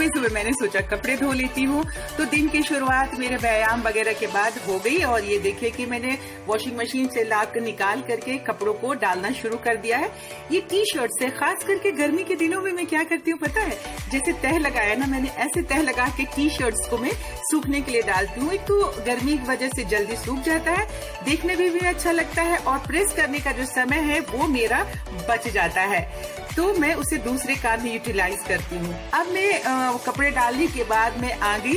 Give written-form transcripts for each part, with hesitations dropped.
सुबह सुबह मैंने सोचा कपड़े धो लेती हूँ। तो दिन की शुरुआत मेरे व्यायाम वगैरह के बाद हो गई और ये देखिए कि मैंने वॉशिंग मशीन से निकाल करके कपड़ों को डालना शुरू कर दिया है। ये टी शर्ट से खास करके गर्मी के दिनों में मैं क्या करती हूँ पता है, जैसे तह लगाया ना मैंने, ऐसे तह लगा के टी शर्ट्स को मैं सूखने के लिए डालती हूँ। एक तो गर्मी की वजह से जल्दी सूख जाता है, देखने में भी अच्छा लगता है और प्रेस करने का जो समय है वो मेरा बच जाता है, तो मैं उसे दूसरे काम में यूटिलाइज करती हूँ। अब मैं कपड़े डालने के बाद मैं आ गई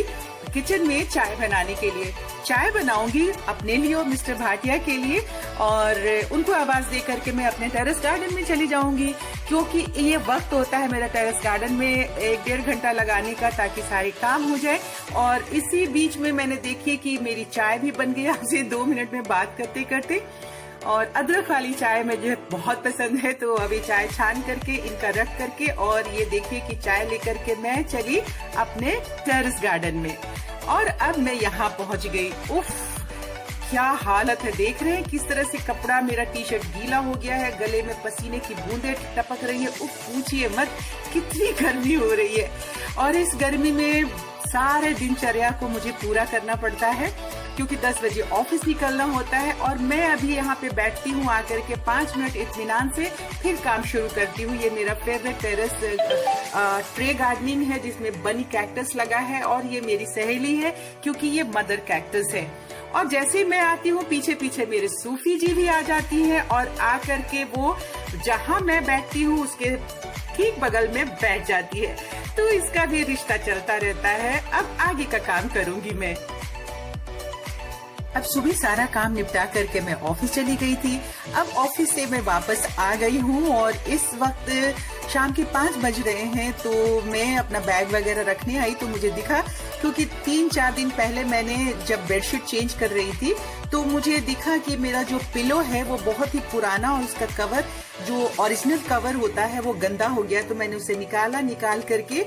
किचन में चाय बनाने के लिए। चाय बनाऊंगी अपने लिए और मिस्टर भाटिया के लिए, और उनको आवाज दे करके मैं अपने टेरेस गार्डन में चली जाऊंगी, क्योंकि ये वक्त होता है मेरा टेरेस गार्डन में 1-1.5 घंटा लगाने का, ताकि सारे काम हो जाए। और इसी बीच में मैंने देखी कि मेरी चाय भी बन गई आपसे 2 मिनट में बात करते करते। और अदरक वाली चाय मुझे बहुत पसंद है, तो अभी चाय छान करके इनका रख करके, और ये देखिए कि चाय लेकर के मैं चली अपने टेरेस गार्डन में। और अब मैं यहाँ पहुंच गई। उफ, क्या हालत है, देख रहे हैं किस तरह से कपड़ा मेरा टी शर्ट गीला हो गया है, गले में पसीने की बूंदें टपक रही है। उफ, पूछिए मत कितनी गर्मी हो रही है। और इस गर्मी में सारे दिनचर्या को मुझे पूरा करना पड़ता है, क्योंकि 10 बजे ऑफिस निकलना होता है। और मैं अभी यहाँ पे बैठती हूँ आकर के 5 मिनट इत्मीनान से, फिर काम शुरू करती हूँ। ये मेरा फेवरेट टेरेस ट्रे गार्डनिंग है, जिसमें बनी कैक्टस लगा है, और ये मेरी सहेली है क्योंकि ये मदर कैक्टस है। और जैसे ही मैं आती हूँ पीछे पीछे मेरे सूफी जी भी आ जाती हैं, और आकर के वो जहाँ मैं बैठती हूँ उसके ठीक बगल में बैठ जाती है। तो इसका भी रिश्ता चलता रहता है। अब आगे का काम करूंगी मैं। अब सुबह सारा काम निपटा करके मैं ऑफिस चली गई थी। अब ऑफिस से मैं वापस आ गई हूँ और इस वक्त शाम के 5 बज रहे हैं। तो मैं अपना बैग वगैरह रखने आई तो मुझे दिखा, क्योंकि 3-4 दिन पहले मैंने जब बेडशीट चेंज कर रही थी तो मुझे दिखा कि मेरा जो पिलो है वो बहुत ही पुराना, और उसका कवर जो ओरिजिनल कवर होता है वो गंदा हो गया। तो मैंने उसे निकाल करके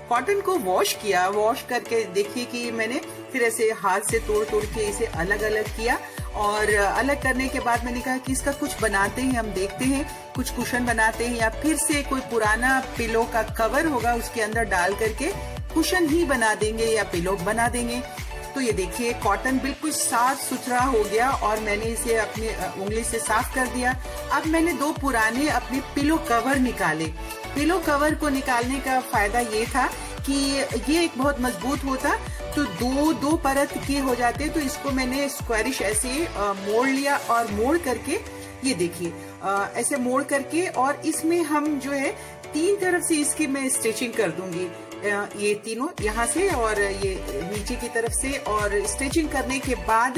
कॉटन को वॉश किया। वॉश करके देखिए कि मैंने फिर ऐसे हाथ से तोड़ के इसे अलग अलग किया, और अलग करने के बाद मैंने कहा कि इसका कुछ बनाते हैं, हम देखते हैं कुछ कुशन बनाते हैं, या फिर से कोई पुराना पिलो का कवर होगा उसके अंदर डाल करके कुशन ही बना देंगे या पिलो बना देंगे। तो ये देखिए कॉटन बिल्कुल साफ सुथरा हो गया, और मैंने इसे अपनी उंगली से साफ कर दिया। अब मैंने 2 पुराने अपने पिलो कवर निकाले। पिलो कवर को निकालने का फायदा ये था कि ये एक बहुत मजबूत होता, तो दो परत के हो जाते। तो इसको मैंने स्क्वायरिश ऐसे मोड़ लिया, और मोड़ करके ये देखिए ऐसे मोड़ करके, और इसमें हम जो है 3 तरफ से इसकी मैं स्टिचिंग कर दूंगी, ये तीनों यहाँ से और ये नीचे की तरफ से। और स्टिचिंग करने के बाद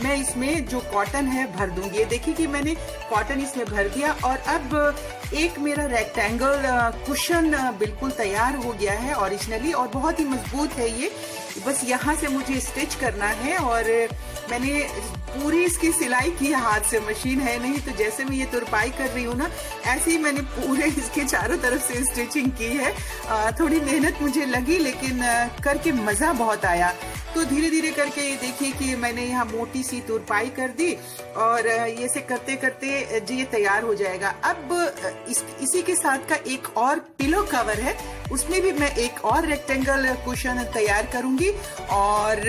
मैं इसमें जो कॉटन है भर दूंगी। ये देखिए कि मैंने कॉटन इसमें भर दिया, और अब एक मेरा रेक्टेंगल कुशन बिल्कुल तैयार हो गया है ओरिजिनली, और बहुत ही मजबूत है ये। बस यहाँ से मुझे स्टिच करना है, और मैंने पूरी इसकी सिलाई की है, हाथ से, मशीन है नहीं। तो जैसे मैं ये तुरपाई कर रही हूँ ना, ऐसे ही मैंने पूरे इसके चारों तरफ से स्टिचिंग की है। थोड़ी मेहनत मुझे लगी, लेकिन करके मजा बहुत आया। तो धीरे धीरे करके ये देखिए कि मैंने यहाँ मोटी सी तुरपाई कर दी, और ये से करते करते ये तैयार हो जाएगा। अब इसी के साथ का एक और पिलो कवर है, उसमें भी मैं एक और रेक्टेंगल कुशन तैयार करूंगी, और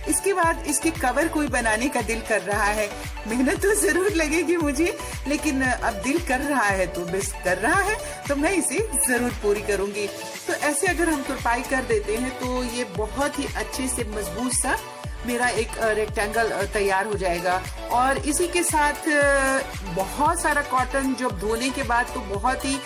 इसके बाद इसके कवर कोई बनाने का दिल कर रहा है। मेहनत तो जरूर लगेगी मुझे, लेकिन अब दिल कर रहा है तो बस कर रहा है, तो मैं इसे जरूर पूरी करूंगी। तो ऐसे अगर हम तुरपाई कर देते हैं तो ये बहुत ही अच्छे से मजबूत सा मेरा एक रेक्टेंगल तैयार हो जाएगा। और इसी के साथ बहुत सारा कॉटन जब धोने के बाद तो बहुत ही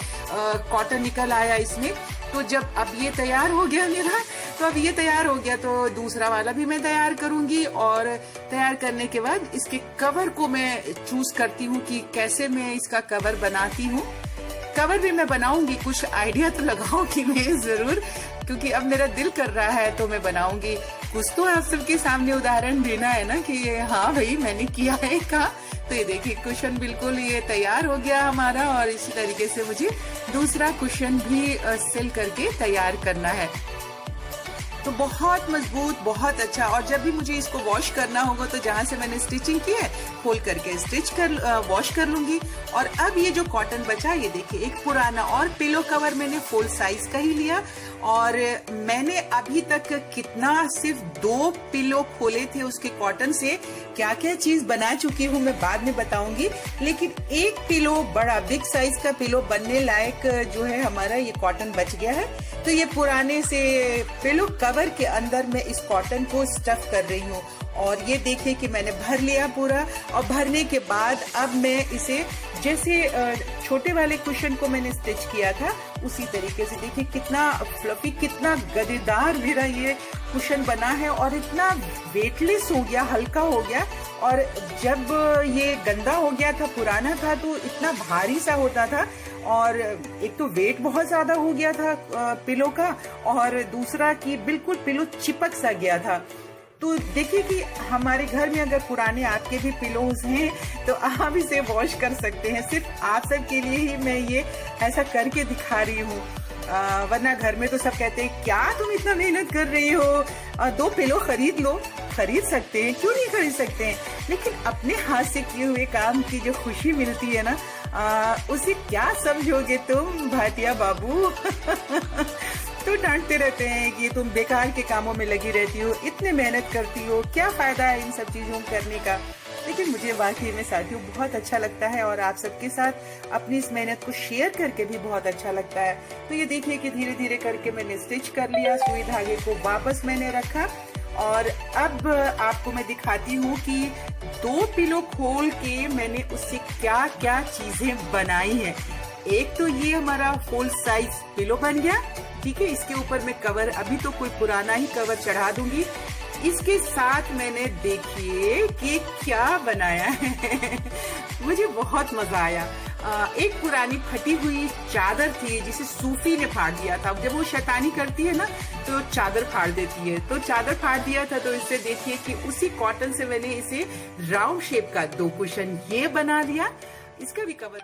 कॉटन निकल आया इसमें। तो जब अब ये तैयार हो गया मेरा, तो अब ये तैयार हो गया तो दूसरा वाला भी मैं तैयार करूंगी। और तैयार करने के बाद इसके कवर को मैं चूज करती हूँ कि कैसे मैं इसका कवर बनाती हूँ। कवर भी मैं बनाऊंगी, कुछ आइडिया तो लगाऊंगी मैं जरूर, क्योंकि अब मेरा दिल कर रहा है तो मैं बनाऊंगी। कुछ तो आप सबके सामने उदाहरण देना है ना कि हाँ भाई मैंने किया है का। तो ये देखिए कुशन बिल्कुल ये तैयार हो गया हमारा, और इसी तरीके से मुझे दूसरा कुशन भी सिल करके तैयार करना है। तो बहुत मजबूत, बहुत अच्छा। और जब भी मुझे इसको वॉश करना होगा तो जहाँ से मैंने स्टिचिंग की है खोल करके वॉश कर लूंगी। और अब ये जो कॉटन बचा, ये देखिए एक पुराना और पिलो कवर मैंने फुल साइज का ही लिया। और मैंने अभी तक कितना सिर्फ 2 पिलो खोले थे उसके कॉटन से, क्या क्या चीज बना चुकी हूँ मैं बाद में बताऊंगी। लेकिन एक पिलो, बड़ा बिग साइज का पिलो बनने लायक जो है हमारा ये कॉटन बच गया है। तो ये पुराने से पिलो कवर के अंदर मैं इस कॉटन को स्टफ कर रही हूँ। और ये देखिए कि मैंने भर लिया पूरा। और भरने के बाद अब मैं इसे, जैसे छोटे वाले कुशन को मैंने स्टिच किया था उसी तरीके से, देखिए कितना फ्लफी, कितना गद्देदार मेरा ये कुशन बना है। और इतना वेटलेस हो गया, हल्का हो गया। और जब ये गंदा हो गया था, पुराना था, तो इतना भारी सा होता था। और एक तो वेट बहुत ज्यादा हो गया था पिलो का, और दूसरा कि बिल्कुल पिलो चिपक सा गया था। तो देखिए कि हमारे घर में अगर पुराने आपके भी पिलोज हैं तो आप इसे वॉश कर सकते हैं। सिर्फ आप सब के लिए ही मैं ये ऐसा करके दिखा रही हूँ, वरना घर में तो सब कहते हैं क्या तुम इतना मेहनत कर रही हो, 2 पिलो खरीद लो। खरीद सकते हैं, क्यों नहीं खरीद सकते हैं, लेकिन अपने हाथ से किए हुए काम की जो खुशी मिलती है ना, उसे क्या समझोगे तुम भाटिया बाबू। तो डांटते रहते हैं कि तुम बेकार के कामों में लगी रहती हो, इतने मेहनत करती हो, क्या फायदा है इन सब चीजों करने का। लेकिन मुझे वाकई में साथियों बहुत अच्छा लगता है, और आप सबके साथ अपनी इस मेहनत को शेयर करके भी बहुत अच्छा लगता है। तो ये देखिए कि धीरे धीरे करके मैंने स्टिच कर लिया, सुई धागे को वापस मैंने रखा। और अब आपको मैं दिखाती हूँ कि 2 पिलो खोल के मैंने उससे क्या क्या चीजें बनाई हैं। एक तो ये हमारा फुल साइज पिलो बन गया, ठीक है। इसके ऊपर मैं कवर, अभी तो कोई पुराना ही कवर चढ़ा दूंगी। इसके साथ मैंने देखिए कि क्या बनाया है। मुझे बहुत मजा आया। एक पुरानी फटी हुई चादर थी जिसे सूफी ने फाड़ दिया था। जब वो शैतानी करती है ना तो चादर फाड़ देती है, तो चादर फाड़ दिया था। तो इससे देखिए कि उसी कॉटन से मैंने इसे राउंड शेप का 2 कुशन ये बना लिया। इसका भी कवर